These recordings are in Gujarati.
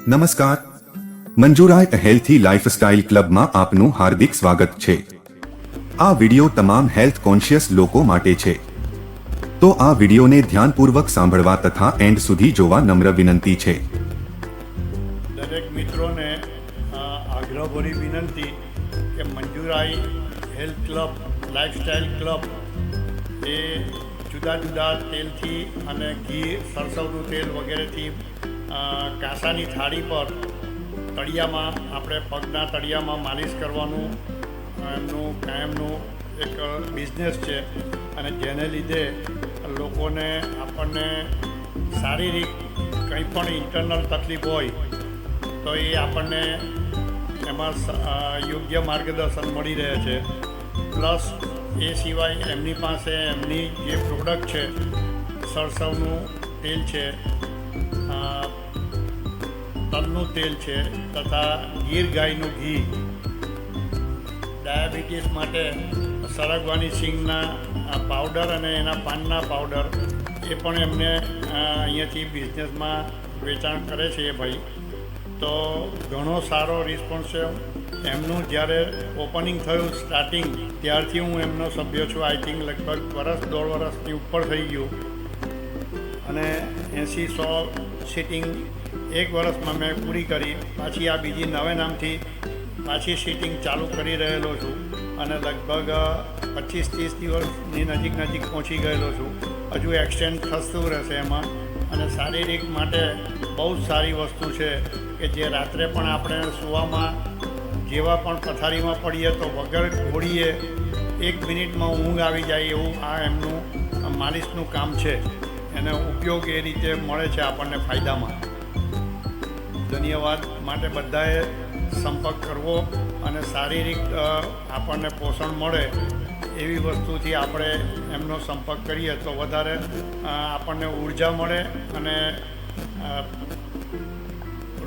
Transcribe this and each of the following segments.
નમસ્કાર, મંજુરાય હેલ્થી લાઇફસ્ટાઇલ ક્લબમાં આપનું હાર્દિક સ્વાગત છે। આ વિડિયો તમામ હેલ્થ કોન્શિયસ લોકો માટે છે, તો આ વિડિયોને ધ્યાનપૂર્વક સાંભળવા તથા એન્ડ સુધી જોવા નમ્ર વિનંતી છે। દરેક મિત્રોને આગ્રહભરી વિનંતી કે મંજુરાઈ હેલ્થ ક્લબ લાઇફસ્ટાઇલ ક્લબ એ જુદા જુદા તેલથી અને ઘી સરસવનું તેલ વગેરેથી કાંસાની થાળી પર તળિયામાં આપણે પગના તળિયામાં માલિશ કરવાનું એમનું કાયમનું એક બિઝનેસ છે અને જેને લીધે લોકોને આપણને શારીરિક કંઈ પણ ઇન્ટરનલ તકલીફ હોય તો એ આપણને એમાં યોગ્ય માર્ગદર્શન મળી રહે છે। પ્લસ એ સિવાય એમની પાસે એમની જે પ્રોડક્ટ છે સરસવનું તેલ છે, તલનું તેલ છે તથા ગીર ગાયનું ઘી, ડાયાબિટીસ માટે સરગવાની સિંગના પાવડર અને એના પાનના પાવડર એ પણ એમને અહીંયાથી બિઝનેસમાં વેચાણ કરે છે એ ભાઈ। તો ઘણો સારો રિસ્પોન્સ છે। એમનું જ્યારે ઓપનિંગ થયું સ્ટાર્ટિંગ ત્યારથી હું એમનો સભ્ય છું। આઈ થિંક લગભગ દોઢ વર્ષની ઉપર થઈ ગયું અને 80-100 સીટિંગ એક વર્ષમાં મેં પૂરી કરી। પાછી આ બીજી નવે નામથી પાછી સીટિંગ ચાલુ કરી રહેલો છું અને લગભગ 25-30 દિવસની નજીક પહોંચી ગયેલો છું। હજુ એક્સટેન્ડ થતું રહેશે એમાં। અને શારીરિક માટે બહુ જ સારી વસ્તુ છે કે જે રાત્રે પણ આપણે સૂવામાં જેવા પણ પથારીમાં પડીએ તો વગર ઘોડીએ 1 મિનિટમાં ઊંઘ આવી જાય એવું આ એમનું માલિશનું કામ છે। એનો ઉપયોગ એ રીતે મળે છે આપણને ફાયદામાં। ધન્યવાદ। માટે બધાએ સંપર્ક કરવો અને શારીરિક આપણને પોષણ મળે એવી વસ્તુથી આપણે એમનો સંપર્ક કરીએ તો વધારે આપણને ઉર્જા મળે અને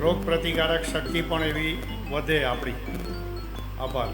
રોગ પ્રતિકારક શક્તિ પણ એવી વધે આપણી। આભાર।